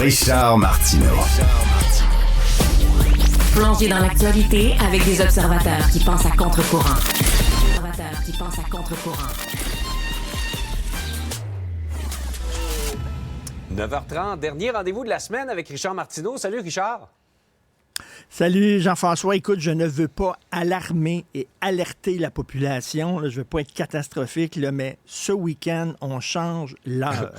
Richard Martineau. Plongé dans l'actualité avec des observateurs qui pensent à contre-courant. 9h30, dernier rendez-vous de la semaine avec Richard Martineau. Salut Richard. Salut Jean-François. Écoute, je ne veux pas alarmer et alerter la population. Là, je ne veux pas être catastrophique, là, mais ce week-end, on change l'heure.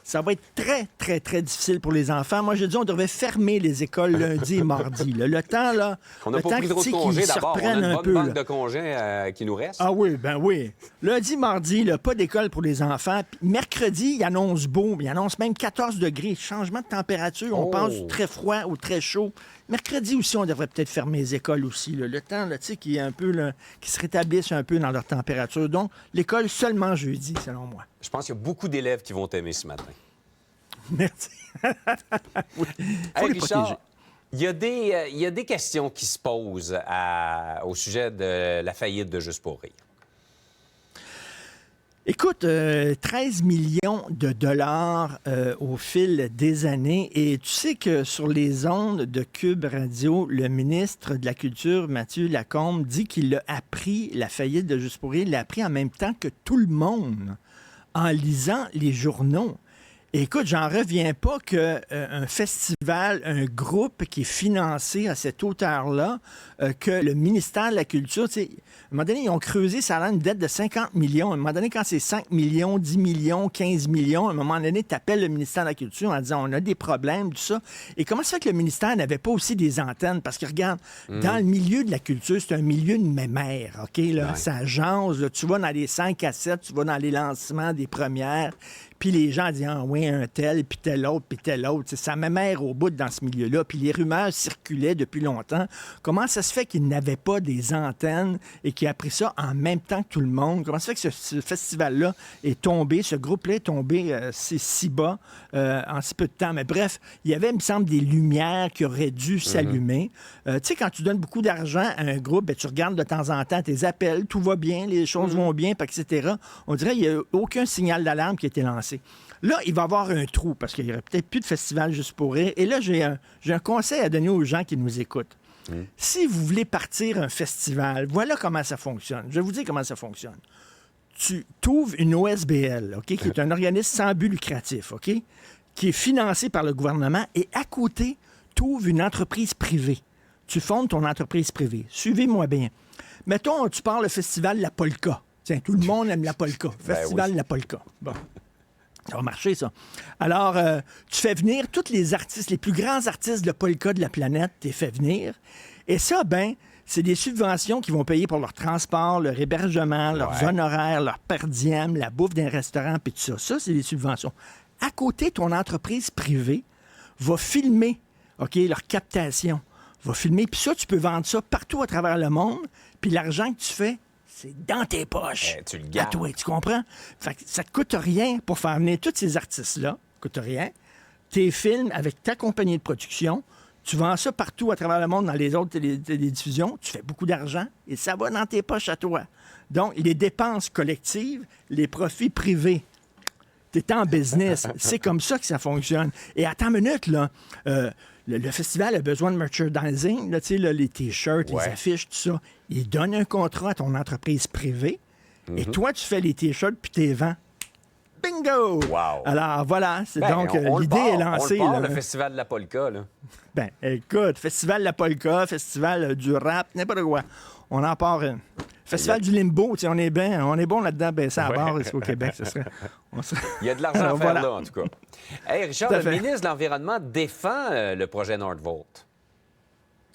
Ça va être très, très, très difficile pour les enfants. Moi, j'ai dit on devrait fermer les écoles lundi et mardi. Là. Le temps, là, On n'a le pas temps pris trop de congés d'abord. On a une bonne banque de congés qui nous reste. Ah oui, ben oui. Lundi, mardi, là, pas d'école pour les enfants. Puis mercredi, il annonce beau. Il annonce même 14 degrés. Changement de température. On pense du très froid ou très chaud. Mercredi aussi, on devrait peut-être fermer les écoles aussi. Là. Le temps, là, qui est un peu, là, qui se rétablissent un peu dans leur température. Donc, l'école seulement jeudi, selon moi. Je pense qu'il y a beaucoup d'élèves qui vont t'aimer ce matin. Merci. Oui. Faut Hey, les Richard, protéger. il y a des questions qui se posent au sujet de la faillite de Juste pour rire. Écoute, 13 millions de dollars au fil des années. Et tu sais que sur les ondes de Cube Radio, le ministre de la Culture, Mathieu Lacombe, dit qu'il a appris la faillite de Juste pour rire. Il l'a appris en même temps que tout le monde en lisant les journaux. Écoute, j'en reviens pas qu'un festival, un groupe qui est financé à cette hauteur-là, que le ministère de la Culture, tu sais, à un moment donné, ils ont creusé, ça a une dette de 50 millions. À un moment donné, quand c'est 5 millions, 10 millions, 15 millions, à un moment donné, tu appelles le ministère de la Culture en disant on a des problèmes, tout ça. Et comment ça fait que le ministère n'avait pas aussi des antennes? Parce que regarde, dans le milieu de la culture, c'est un milieu de mémère, OK? Là, Ouais. ça jase, là, tu vas dans les 5 à 7, tu vas dans les lancements des premières. Puis les gens disent, ah oui, un tel, puis tel autre, puis tel autre. T'sais, ça m'amère au bout dans ce milieu-là. Puis les rumeurs circulaient depuis longtemps. Comment ça se fait qu'ils n'avaient pas des antennes et qu'ils a pris ça en même temps que tout le monde? Comment ça se fait que ce festival-là est tombé, ce groupe-là est tombé si bas en si peu de temps? Mais bref, il y avait, il me semble, des lumières qui auraient dû s'allumer. Tu sais, quand tu donnes beaucoup d'argent à un groupe, ben, tu regardes de temps en temps tes appels, tout va bien, les choses vont bien, etc. On dirait qu'il n'y a aucun signal d'alarme qui a été lancé. Là, il va y avoir un trou parce qu'il n'y aurait peut-être plus de festival Juste pour rire. Et là, j'ai un conseil à donner aux gens qui nous écoutent. Si vous voulez partir un festival, voilà comment ça fonctionne. Je vais vous dire comment ça fonctionne. Tu trouves une OSBL, OK, qui est un organisme sans but lucratif, OK, qui est financé par le gouvernement, et à côté, tu ouvres une entreprise privée. Tu fondes ton entreprise privée. Suivez-moi bien. Mettons, tu pars le festival La Polka. Tiens, tout le monde aime la polka. Festival oui. La Polka. Bon. Ça va marcher, ça. Alors, tu fais venir tous les artistes, les plus grands artistes de polka de la planète, tu les fais venir. Et ça, ben, c'est des subventions qui vont payer pour leur transport, leur hébergement, leurs honoraires, leur per diem, la bouffe d'un restaurant, puis tout ça. Ça, c'est des subventions. À côté, ton entreprise privée va filmer, OK, leur captation. Va filmer, puis ça, tu peux vendre ça partout à travers le monde, puis l'argent que tu fais, c'est dans tes poches. Tu le À gardes. toi, tu comprends? Fait que ça te coûte rien pour faire venir tous ces artistes-là. Ça coûte rien. Tes films avec ta compagnie de production, tu vends ça partout à travers le monde dans les autres télédiffusions, tu fais beaucoup d'argent et ça va dans tes poches à toi. Donc, les dépenses collectives, les profits privés. T'es en business. C'est comme ça que ça fonctionne. Et attends une minute, là. Le festival a besoin de merchandising, là, tu sais, là, les T-shirts, les affiches, tout ça. Il donne un contrat à ton entreprise privée et toi, tu fais les T-shirts puis tu les vends. Bingo! Wow. Alors, voilà. C'est Ben, donc, on le l'idée part, est lancée. On le part, là. le festival de la polka, là. Ben, écoute, festival de la polka, festival du rap, n'importe quoi. On en part. Festival du limbo, tu sais, on est bon là-dedans, ben ça à barre ici au Québec, ce serait. Il y a de l'argent à Alors, faire voilà. là, en tout cas. Hey, Richard, Tout à le fait. ministre de l'Environnement défend le projet Nordvolt.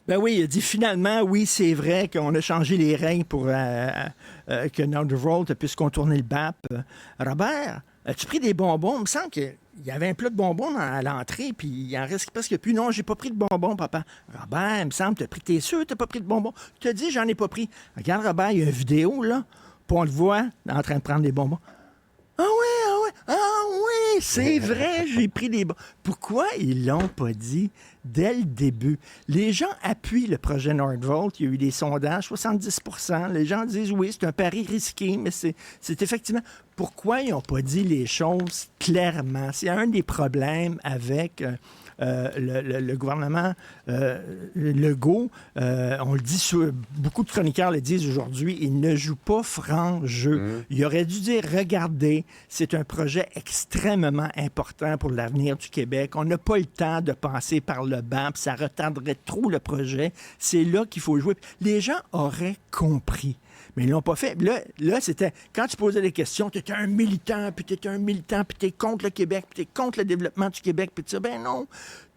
Ben oui, il a dit finalement, oui, c'est vrai qu'on a changé les règles pour que Nordvolt puisse contourner le BAP. Robert, as-tu pris des bonbons? Il me semble qu'il y avait un plat de bonbons à l'entrée, puis il en reste presque plus. Non, j'ai pas pris de bonbons, papa. Robert, il me semble, t'es sûr que t'as pas pris de bonbons? Tu te dis, j'en ai pas pris. Regarde, Robert, il y a une vidéo, là, puis on le voit en train de prendre des bonbons. Ah oui, c'est vrai, j'ai pris des... Pourquoi ils l'ont pas dit dès le début? Les gens appuient le projet Nordvolt. Il y a eu des sondages, 70%. Les gens disent oui, c'est un pari risqué, mais c'est effectivement... pourquoi ils n'ont pas dit les choses clairement? C'est un des problèmes avec le gouvernement Legault. On le dit, beaucoup de chroniqueurs le disent aujourd'hui, il ne joue pas franc jeu. Il aurait dû dire, regardez, c'est un projet extrêmement important pour l'avenir du Québec. On n'a pas le temps de passer par le banc, puis ça retarderait trop le projet. C'est là qu'il faut jouer. Les gens auraient compris. Mais ils l'ont pas fait. Là, c'était... Quand tu posais des questions, tu étais un militant, puis tu es contre le Québec, puis tu es contre le développement du Québec, puis tu dis, ben non.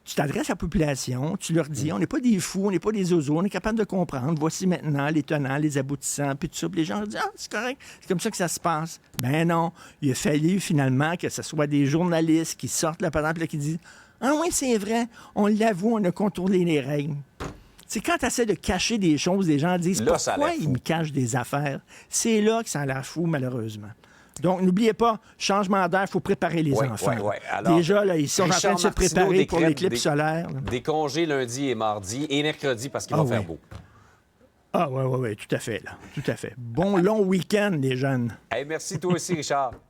Tu t'adresses à la population, tu leur dis, on n'est pas des fous, on n'est pas des oiseaux, on est capable de comprendre. Voici maintenant les tenants, les aboutissants, puis tout ça. Puis les gens leur disent, c'est correct, c'est comme ça que ça se passe. Ben non, il a fallu finalement que ce soit des journalistes qui sortent, là, par exemple, là, qui disent, ah oui, c'est vrai, on l'avoue, on a contourné les règles. C'est quand tu essaies de cacher des choses, les gens disent là, pourquoi ils me cachent des affaires. C'est là que ça a l'air fou, malheureusement. Donc, n'oubliez pas, changement d'air, il faut préparer les enfants. Oui. Alors, déjà, là, ils sont en train de se préparer pour l'éclipse solaire. Des congés lundi et mardi et mercredi parce qu'il va faire beau. Ah oui, tout à fait. Là. Tout à fait. Bon long week-end, les jeunes. Hey, merci toi aussi, Richard.